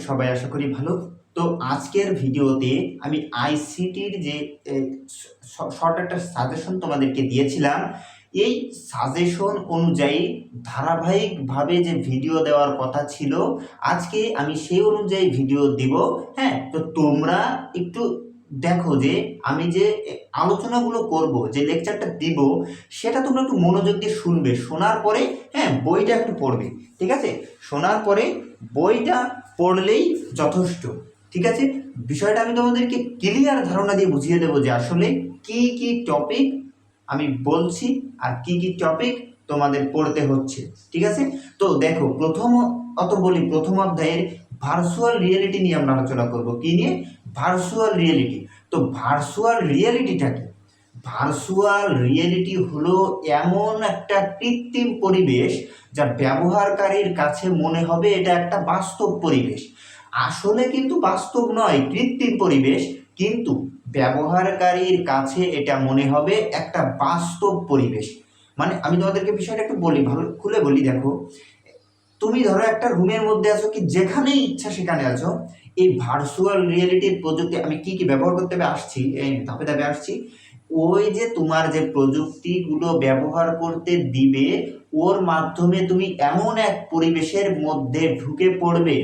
সবাই? আশা করি ভালো। তো আজকের ভিডিওতে আমি আইসিটির যে শর্ট একটা সাজেশন তোমাদেরকে দিয়েছিলাম, এই সাজেশন অনুযায়ী ধারাবাহিকভাবে যে ভিডিও দেওয়ার কথা ছিল, আজকে আমি সেই অনুযায়ী ভিডিও দিব। হ্যাঁ, তো তোমরা একটু দেখো যে আমি যে আলোচনাগুলো করব, যে লেকচারটা দিব, সেটা তোমরা একটু মনোযোগ দিয়ে শুনবে। শোনার পরে হ্যাঁ বইটা একটু পড়বে, ঠিক আছে? শোনার পরে বইটা পড়লেই যথেষ্ট, ঠিক আছে? বিষয়টা আমি তোমাদেরকে ক্লিয়ার ধারণা দিয়ে বুঝিয়ে দেবো যে আসলে কি কি টপিক আমি বলছি আর কি কি টপিক তোমাদের পড়তে হচ্ছে, ঠিক আছে? তো দেখো, প্রথম অধ্যায়ের ভার্চুয়াল রিয়েলিটি নিয়ে আমরা আলোচনা করব। কি নিয়ে? Virtual reality. তো ভার্চুয়াল রিয়েলিটিটা কি? ভার্চুয়াল রিয়েলিটি হলো এমন একটা কৃত্রিম পরিবেশ যা ব্যবহারকারীর কাছে মনে হবে এটা একটা বাস্তব পরিবেশ। আসলে কিন্তু বাস্তব নয়, কৃত্রিম পরিবেশ, কিন্তু ব্যবহারকারীর কাছে এটা মনে হবে একটা বাস্তব পরিবেশ। মানে আমি তোমাদেরকে বিষয়টা একটু বলি, ভালো খুলে বলি। দেখো, তুমি ধরো একটা রুমের মধ্যে আছো, কি যেখানেই ইচ্ছা সেখানে আছো। এই ভার্চুয়াল রিয়েলিটির প্রযুক্তি আমি কি কি ব্যবহার করতে হবে আসছি, এই ধাপে ধাপে আসছি। ওই যে তোমার যে প্রযুক্তিগুলো ব্যবহার করতে দিবে, ওর মাধ্যমে তুমি এমন এক পরিবেশের মধ্যে ঢুকে পড়বে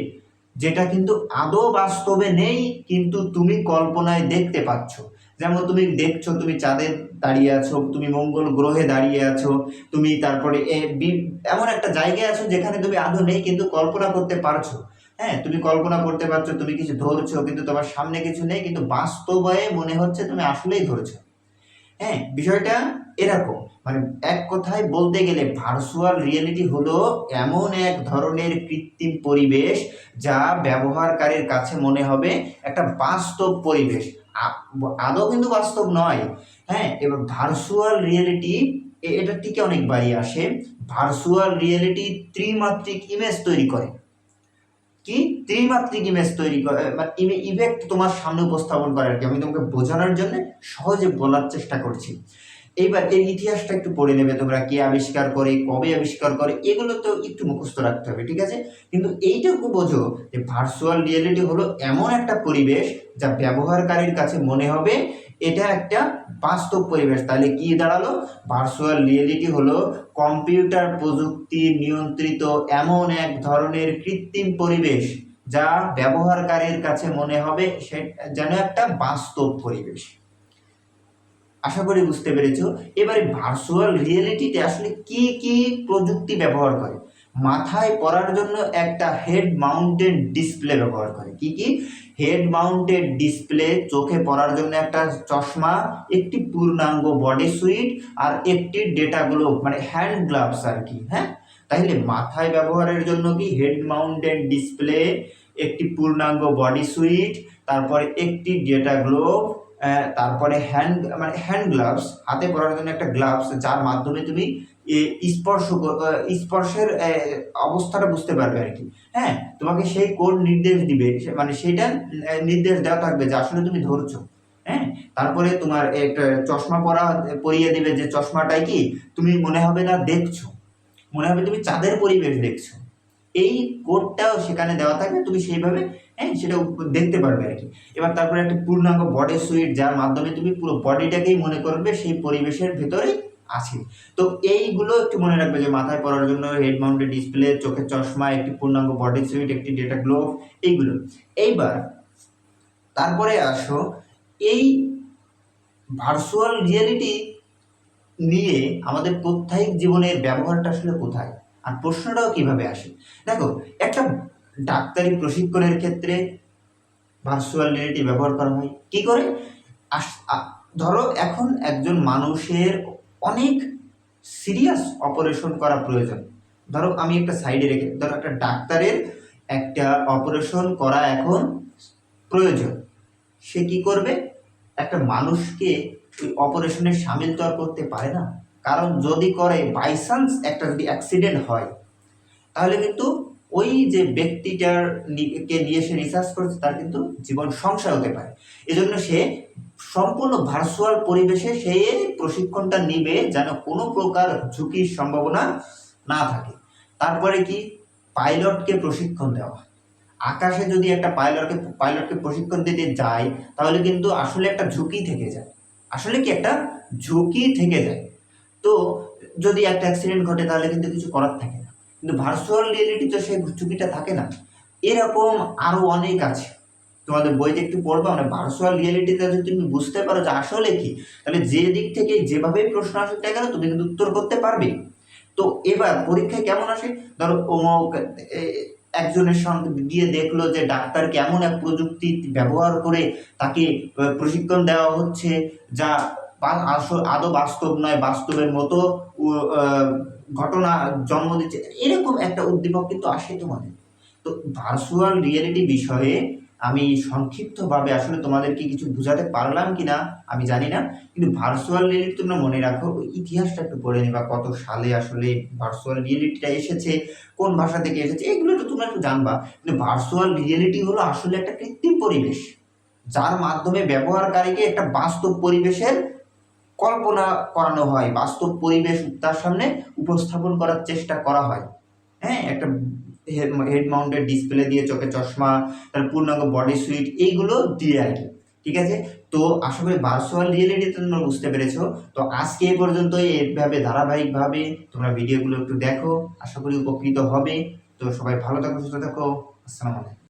যেটা কিন্তু আদৌ বাস্তবে নেই, কিন্তু তুমি কল্পনায় দেখতে পাচ্ছ। যেমন তুমি দেখছো তুমি চাঁদে দাঁড়িয়ে আছো, তুমি মঙ্গল গ্রহে দাঁড়িয়ে আছো, তুমি তারপরে এমন একটা জায়গায় আছো যেখানে তুমি আদৌ নেই, কিন্তু কল্পনা করতে পারছো। হ্যাঁ, তুমি কল্পনা করতে পারছো তুমি কিছু ধরছো, কিন্তু তোমার সামনে কিছু নেই, কিন্তু বাস্তবে মনে হচ্ছে তুমি আসলেই ধরছো। হ্যাঁ, বিষয়টা এরকম। মানে এক কথায় বলতে গেলে ভার্চুয়াল রিয়েলিটি হলো এমন এক ধরনের কৃত্রিম পরিবেশ যা ব্যবহারকারীর কাছে মনে হবে একটা বাস্তব পরিবেশ, আদৌ কিন্তু বাস্তব নয়। হ্যাঁ, এবার ভার্চুয়াল রিয়েলিটি এটা টিকে অনেকবারই আসে। ভার্চুয়াল রিয়েলিটি ত্রিমাত্রিক ইমেজ তৈরি করে। কি? ত্রিমাত্রিক ইমেজ তৈরি করে, মানে ইফেক্ট তোমার সামনে উপস্থাপন করে আর কি। আমি তোমাকে বোঝানোর জন্য সহজে বলার চেষ্টা করছি। এইবার এর ইতিহাসটা একটু পড়ে নেবে তোমরা, কে আবিষ্কার করে, কবে আবিষ্কার করে, এগুলো তো একটু মুখস্থ রাখতে হবে, ঠিক আছে? কিন্তু এইটুকু বোঝো যে ভার্চুয়াল রিয়েলিটি হলো এমন একটা পরিবেশ যা ব্যবহারকারীর কাছে মনে হবে এটা একটা বাস্তব পরিবেশ। তাহলে কি দাঁড়ালো? ভার্চুয়াল রিয়েলিটি হলো কম্পিউটার প্রযুক্তি নিয়ন্ত্রিত এমন এক ধরনের কৃত্রিম পরিবেশ যা ব্যবহারকারীর কাছে মনে হবে সে যেন একটা বাস্তব পরিবেশ। আশা করি বুঝতে পেরেছো। এবারে ভার্চুয়াল রিয়েলিটিতে আসলে কি কি প্রযুক্তি ব্যবহার করে? মাথায় পরার জন্য একটা হেড মাউন্টেড ডিসপ্লে ব্যবহার করে। কি কি? হেড মাউন্টেড ডিসপ্লে, চোখে পরার জন্য একটা চশমা, একটি পূর্ণাঙ্গ বডি সুইট, আর একটি ডেটা গ্লোভ, মানে হ্যান্ড গ্লাভস আর কি। হ্যাঁ, তাহলে মাথায় ব্যবহারের জন্য কি? হেড মাউন্টেড ডিসপ্লে, একটি পূর্ণাঙ্গ বডি সুইট, তারপরে একটি ডেটা গ্লোভ, তারপরে হ্যান্ড গ্লাভস, হাতে পরার জন্য একটা গ্লাভস যার মাধ্যমে তুমি স্পর্শের অবস্থাটা বুঝতে পারবে আর কি। হ্যাঁ, তোমাকে সেই কোড নির্দেশ দিবে, মানে সেইটা নির্দেশ দেওয়া থাকবে যে আসলে তুমি ধরছো। হ্যাঁ, তারপরে তোমার একটা চশমা পরিয়ে দিবে, যে চশমাটাই কি তুমি মনে হবে না দেখছো, মনে হবে তুমি চাঁদের পরিবেশ দেখছো। এই কোডটাও সেখানে দেওয়া থাকবে, তুমি সেইভাবে হ্যাঁ সেটা দেখতে পারবে আর কি। এবার তারপরে একটা পূর্ণাঙ্গ বডি সুইট, যার মাধ্যমে তুমি পুরো বডিটাকেই মনে করবে সেই পরিবেশের ভেতরে আছে। তো এইগুলো একটু মনে রাখবে, যে মাথায় পরার জন্য হেড মাউন্টেড ডিসপ্লে, চোখের চশমা, একটি পূর্ণাঙ্গ বডি সুইট, একটি ডেটা গ্লোভ, এইগুলো। এইবার তারপরে আসো, এই ভার্চুয়াল রিয়েলিটি নিয়ে আমাদের প্রত্যেক জীবনের ব্যবহারটা আসলে কোথায়, আর প্রশ্নটাও কিভাবে আসে। দেখো, একটা ডাক্তারি প্রশিক্ষণের ক্ষেত্রে ভার্চুয়াল রিয়েলিটি ব্যবহার করা হয়। কি করে? ধরো এখন একজন মানুষের অনেক সিরিয়াস অপারেশন করা প্রয়োজন। ধরো আমি একটা সাইডে রেখে, ধরো একটা ডাক্তারের একটা অপারেশন করা এখন প্রয়োজন। সে কি করবে? একটা মানুষকে ওই অপারেশনে সামিল তো আর করতে পারে না, কারণ যদি করে, বাই চান্স একটা যদি অ্যাক্সিডেন্ট হয়, তাহলে কিন্তু ওই যে ব্যক্তিটার কে নিয়ে সে রিসার্চ করছে তার কিন্তু জীবন সংশয় হতে পারে। এজন্য সে সম্পূর্ণ ভার্চুয়াল পরিবেশে সে প্রশিক্ষণটা নিবে, যেন কোনো প্রকার ঝুঁকির সম্ভাবনা না থাকে। তারপরে কি? পাইলটকে প্রশিক্ষণ দেওয়া। আকাশে যদি একটা পাইলটকে প্রশিক্ষণ দিতে যায়, তাহলে কিন্তু আসলে একটা ঝুঁকি থেকে যায়, আসলে কি একটা ঝুঁকি থেকে যায়। তো যদি একটা অ্যাক্সিডেন্ট ঘটে তাহলে কিন্তু কিছু করার থাকে না, কিন্তু ভার্চুয়াল রিয়েলিটি তো সেই ঝুঁকিটা থাকে না। এরকম আরো অনেক আছে, তোমাদের বইতে একটু পড়বা, মানে ভার্চুয়াল রিয়েলিটিতে যদি তুমি বুঝতে পারো যে আসলে কি, তাহলে যে দিক থেকে যেভাবেই প্রশ্ন আসুক না কেন তুমি কিন্তু উত্তর করতে পারবে। তো এবার পরীক্ষায় কেমন আসে, ধরো অমুক একজনের সঙ্গে গিয়ে দেখলো যে ডাক্তার কেমন এক প্রযুক্তি ব্যবহার করে তাকে প্রশিক্ষণ দেওয়া হচ্ছে, যা আদৌ বাস্তব নয়, বাস্তবের মতো আহ, ঘটনা জন্ম দিচ্ছে, এরকম একটা উদ্দীপক কিন্তু আসে তোমাদের। তো ভার্চুয়াল রিয়েলিটি বিষয়ে আমি সংক্ষিপ্তভাবে আসলে তোমাদেরকে কিছু বোঝাতে পারলাম কিনা আমি জানি না, কিন্তু ভার্চুয়াল রিয়েলিটি তোমরা মনে রাখো, ওই ইতিহাসটা একটু পড়ে নিবা, কত সালে আসলে ভার্চুয়াল রিয়েলিটিটা এসেছে, কোন ভাষা থেকে এসেছে, এগুলো তো তোমরা একটু জানবা। কিন্তু ভার্চুয়াল রিয়েলিটি হলো আসলে একটা কৃত্রিম পরিবেশ, যার মাধ্যমে ব্যবহারকারীকে একটা বাস্তব পরিবেশের কল্পনা করানো হয়, বাস্তব পরিবেশ তার সামনে উপস্থাপন করার চেষ্টা করা হয়। হ্যাঁ, একটা হেড মাউন্টেড ডিসপ্লে দিয়ে, চোখে চশমা, তার পূর্ণাঙ্গ বডি সুইট, এইগুলো দিয়ে আর কি। ঠিক আছে, তো আশা করি ভার্চুয়াল রিয়েলিটি তোমরা বুঝতে পেরেছো। তো আজকে এই পর্যন্তই, এইভাবে ধারাবাহিকভাবে তোমরা ভিডিওগুলো একটু দেখো, আশা করি উপকৃত হবে। তো সবাই ভালো থাকো, সুস্থ থাকো, আসসালামু আলাইকুম।